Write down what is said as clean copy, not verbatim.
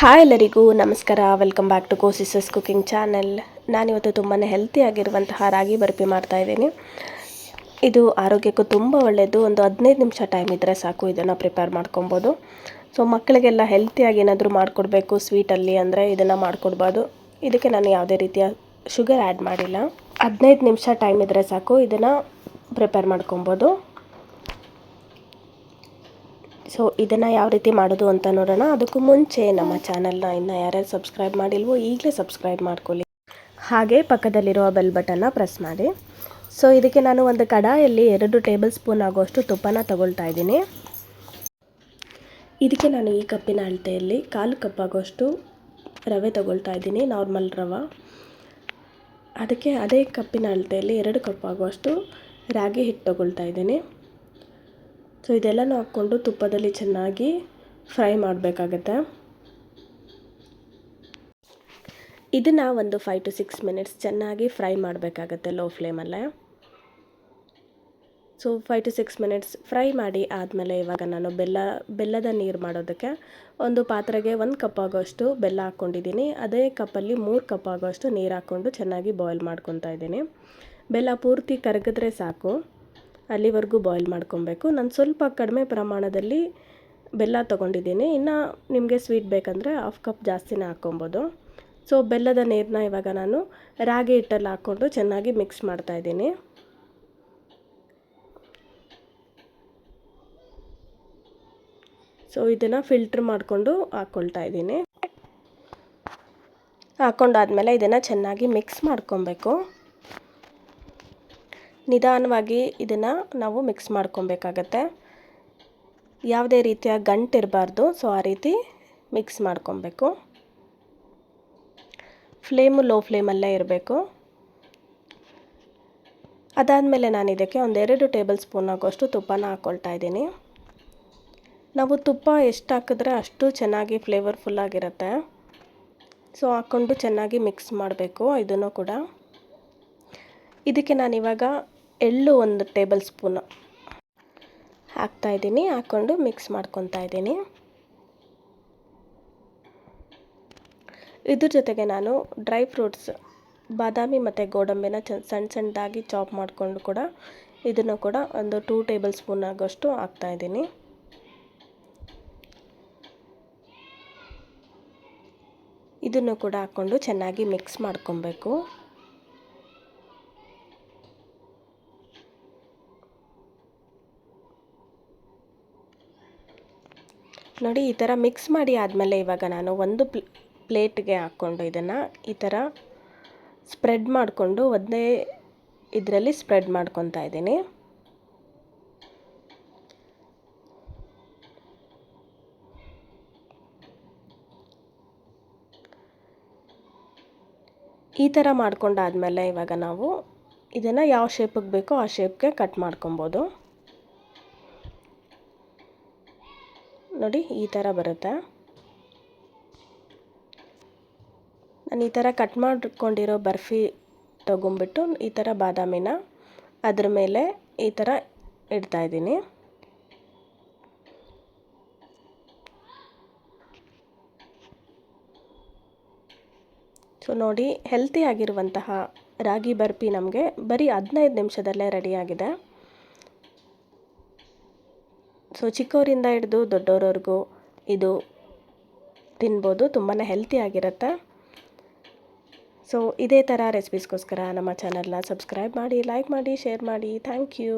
Hi ಎಲ್ಲರಿಗೂ ನಮಸ್ಕಾರ. Welcome back to ಕೋಸಿಸಸ್ ಕುಕಿಂಗ್ ಚಾನೆಲ್. ನಾನಿವತ್ತು ತುಂಬಾ ಹೆಲ್ತಿಯಾಗಿರುವಂತಹ ರಾಗಿ ಬರ್ಫಿ ಮಾಡ್ತಾಯಿದ್ದೀನಿ. ಇದು ಆರೋಗ್ಯಕ್ಕೂ ತುಂಬ ಒಳ್ಳೆಯದು. ಒಂದು 15 ನಿಮಿಷ ಟೈಮ್ ಇದ್ದರೆ ಸಾಕು, ಇದನ್ನು ಪ್ರಿಪೇರ್ ಮಾಡ್ಕೊಬೋದು. ಸೊ ಮಕ್ಕಳಿಗೆಲ್ಲ ಹೆಲ್ತಿಯಾಗಿ ಏನಾದರೂ ಮಾಡಿಕೊಡ್ಬೇಕು ಸ್ವೀಟಲ್ಲಿ ಅಂದರೆ ಇದನ್ನು ಮಾಡಿಕೊಡ್ಬೋದು. ಇದಕ್ಕೆ ನಾನು ಯಾವುದೇ ರೀತಿಯ ಶುಗರ್ ಆ್ಯಡ್ ಮಾಡಿಲ್ಲ. 15 ನಿಮಿಷ ಟೈಮ್ ಇದ್ದರೆ ಸಾಕು, ಇದನ್ನು ಪ್ರಿಪೇರ್ ಮಾಡ್ಕೊಬೋದು. ಸೊ ಇದನ್ನು ಯಾವ ರೀತಿ ಮಾಡೋದು ಅಂತ ನೋಡೋಣ. ಅದಕ್ಕೂ ಮುಂಚೆ ನಮ್ಮ ಚಾನಲ್ನ ಇನ್ನು ಯಾರ್ಯಾರು ಸಬ್ಸ್ಕ್ರೈಬ್ ಮಾಡಿಲ್ವೋ ಈಗಲೇ ಸಬ್ಸ್ಕ್ರೈಬ್ ಮಾಡ್ಕೊಳ್ಳಿ, ಹಾಗೆ ಪಕ್ಕದಲ್ಲಿರೋ ಬೆಲ್ ಬಟನ್ನ ಪ್ರೆಸ್ ಮಾಡಿ. ಸೊ ಇದಕ್ಕೆ ನಾನು ಒಂದು ಕಡಾಯಲ್ಲಿ 2 ಟೇಬಲ್ ಸ್ಪೂನ್ ಆಗುವಷ್ಟು ತುಪ್ಪನ ತಗೊಳ್ತಾ ಇದ್ದೀನಿ. ಇದಕ್ಕೆ ನಾನು ಈ ಕಪ್ಪಿನ ಅಳತೆಯಲ್ಲಿ 1/4 ಕಪ್ ಆಗುವಷ್ಟು ರವೆ ತಗೊಳ್ತಾ ಇದ್ದೀನಿ, ನಾರ್ಮಲ್ ರವೆ. ಅದಕ್ಕೆ ಅದೇ ಕಪ್ಪಿನ ಅಳತೆಯಲ್ಲಿ 2 ಕಪ್ ಆಗುವಷ್ಟು ರಾಗಿ ಹಿಟ್ಟು ತಗೊಳ್ತಾ ಇದ್ದೀನಿ. ಸೊ ಇದೆಲ್ಲನೂ ಹಾಕ್ಕೊಂಡು ತುಪ್ಪದಲ್ಲಿ ಚೆನ್ನಾಗಿ ಫ್ರೈ ಮಾಡಬೇಕಾಗತ್ತೆ. ಇದನ್ನು ಒಂದು 5 to 6 ಮಿನಿಟ್ಸ್ ಚೆನ್ನಾಗಿ ಫ್ರೈ ಮಾಡಬೇಕಾಗತ್ತೆ ಲೋ ಫ್ಲೇಮಲ್ಲೇ. ಸೊ 5 to 6 ಮಿನಿಟ್ಸ್ ಫ್ರೈ ಮಾಡಿ ಆದಮೇಲೆ ಇವಾಗ ನಾನು ಬೆಲ್ಲದ ನೀರು ಮಾಡೋದಕ್ಕೆ ಒಂದು ಪಾತ್ರೆಗೆ 1 ಕಪ್ ಆಗೋಷ್ಟು ಬೆಲ್ಲ ಹಾಕ್ಕೊಂಡಿದ್ದೀನಿ. ಅದೇ ಕಪ್ಪಲ್ಲಿ 3 ಕಪ್ ಆಗೋಷ್ಟು ನೀರು ಹಾಕ್ಕೊಂಡು ಚೆನ್ನಾಗಿ ಬಾಯ್ಲ್ ಮಾಡ್ಕೊತಾ ಇದ್ದೀನಿ. ಬೆಲ್ಲ ಪೂರ್ತಿ ಕರಗಿದ್ರೆ ಸಾಕು, ಅಲ್ಲಿವರೆಗೂ ಬಾಯ್ಲ್ ಮಾಡ್ಕೊಬೇಕು. ನಾನು ಸ್ವಲ್ಪ ಕಡಿಮೆ ಪ್ರಮಾಣದಲ್ಲಿ ಬೆಲ್ಲ ತೊಗೊಂಡಿದ್ದೀನಿ. ಇನ್ನು ನಿಮಗೆ ಸ್ವೀಟ್ ಬೇಕಂದರೆ 1/2 ಕಪ್ ಜಾಸ್ತಿನೇ ಹಾಕ್ಕೊಬೋದು. ಸೊ ಬೆಲ್ಲದ ನೀರನ್ನ ಇವಾಗ ನಾನು ರಾಗಿ ಹಿಟ್ಟಲ್ಲಿ ಹಾಕ್ಕೊಂಡು ಚೆನ್ನಾಗಿ ಮಿಕ್ಸ್ ಮಾಡ್ತಾಯಿದ್ದೀನಿ. ಸೊ ಇದನ್ನು ಫಿಲ್ಟ್ರ್ ಮಾಡಿಕೊಂಡು ಹಾಕ್ಕೊಳ್ತಾ ಇದ್ದೀನಿ. ಹಾಕ್ಕೊಂಡಾದ್ಮೇಲೆ ಇದನ್ನು ಚೆನ್ನಾಗಿ ಮಿಕ್ಸ್ ಮಾಡ್ಕೊಬೇಕು. ನಿಧಾನವಾಗಿ ಇದನ್ನು ನಾವು ಮಿಕ್ಸ್ ಮಾಡ್ಕೊಬೇಕಾಗತ್ತೆ. ಯಾವುದೇ ರೀತಿಯ ಗಂಟಿರಬಾರ್ದು. ಸೊ ಆ ರೀತಿ ಮಿಕ್ಸ್ ಮಾಡ್ಕೊಬೇಕು. ಫ್ಲೇಮು ಲೋ ಫ್ಲೇಮಲ್ಲೇ ಇರಬೇಕು. ಅದಾದಮೇಲೆ ನಾನು ಇದಕ್ಕೆ ಒಂದು 2 ಟೇಬಲ್ ಸ್ಪೂನ್ ಆಗೋಷ್ಟು ತುಪ್ಪನ ಹಾಕ್ಕೊಳ್ತಾ ಇದ್ದೀನಿ. ನಾವು ತುಪ್ಪ ಎಷ್ಟು ಹಾಕಿದ್ರೆ ಅಷ್ಟು ಚೆನ್ನಾಗಿ ಫ್ಲೇವರ್ಫುಲ್ಲಾಗಿರುತ್ತೆ. ಸೊ ಹಾಕ್ಕೊಂಡು ಚೆನ್ನಾಗಿ ಮಿಕ್ಸ್ ಮಾಡಬೇಕು. ಇದನ್ನು ಕೂಡ ಇದಕ್ಕೆ ನಾನಿವಾಗ ಎಳ್ಳು 1 ಟೇಬಲ್ ಸ್ಪೂನ್ ಹಾಕ್ತಾಯಿದ್ದೀನಿ. ಹಾಕ್ಕೊಂಡು ಮಿಕ್ಸ್ ಮಾಡ್ಕೊತಾ ಇದ್ದೀನಿ. ಇದ್ರ ಜೊತೆಗೆ ನಾನು ಡ್ರೈ ಫ್ರೂಟ್ಸ್ ಬಾದಾಮಿ ಮತ್ತು ಗೋಡಂಬಿನ ಸಣ್ಣ ಸಣ್ಣದಾಗಿ ಚಾಪ್ ಮಾಡಿಕೊಂಡು ಕೂಡ ಇದನ್ನು ಕೂಡ ಒಂದು 2 ಟೇಬಲ್ ಸ್ಪೂನ್ ಆಗೋಷ್ಟು ಹಾಕ್ತಾಯಿದ್ದೀನಿ. ಇದನ್ನು ಕೂಡ ಹಾಕ್ಕೊಂಡು ಚೆನ್ನಾಗಿ ಮಿಕ್ಸ್ ಮಾಡ್ಕೊಬೇಕು. ನೋಡಿ, ಈ ಥರ ಮಿಕ್ಸ್ ಮಾಡಿ ಆದಮೇಲೆ ಇವಾಗ ನಾನು ಒಂದು ಪ್ಲೇಟ್ಗೆ ಹಾಕ್ಕೊಂಡು ಇದನ್ನು ಈ ಥರ ಸ್ಪ್ರೆಡ್ ಮಾಡಿಕೊಂಡು ಒಂದೇ ಇದರಲ್ಲಿ ಸ್ಪ್ರೆಡ್ ಮಾಡ್ಕೊತಾ ಇದ್ದೀನಿ. ಈ ಥರ ಮಾಡ್ಕೊಂಡಾದ್ಮೇಲೆ ಇವಾಗ ನಾವು ಇದನ್ನು ಯಾವ ಶೇಪಿಗೆ ಬೇಕೋ ಆ ಶೇಪ್ಗೆ ಕಟ್ ಮಾಡ್ಕೊಬೋದು. ನೋಡಿ, ಈ ಥರ ಬರುತ್ತೆ. ನಾನು ಈ ಥರ ಕಟ್ ಮಾಡ್ಕೊಂಡಿರೋ ಬರ್ಫಿ ತೊಗೊಂಬಿಟ್ಟು ಈ ಥರ ಬಾದಾಮಿನ ಅದ್ರ ಮೇಲೆ ಈ ಥರ ಇಡ್ತಾಯಿದ್ದೀನಿ. ಸೊ ನೋಡಿ, ಹೆಲ್ತಿಯಾಗಿರುವಂತಹ ರಾಗಿ ಬರ್ಫಿ ನಮಗೆ ಬರೀ 15 ನಿಮಿಷದಲ್ಲೇ ರೆಡಿಯಾಗಿದೆ. ಸೊ ಚಿಕ್ಕವರಿಂದ ಹಿಡಿದು ದೊಡ್ಡವರವರೆಗೂ ಇದು ತಿನ್ಬೋದು. ತುಂಬಾ ಹೆಲ್ತಿಯಾಗಿರುತ್ತೆ. ಸೊ ಇದೇ ಥರ ರೆಸಿಪೀಸ್ಗೋಸ್ಕರ ನಮ್ಮ ಚಾನಲ್ನ ಸಬ್ಸ್ಕ್ರೈಬ್ ಮಾಡಿ, ಲೈಕ್ ಮಾಡಿ, ಶೇರ್ ಮಾಡಿ. Thank you.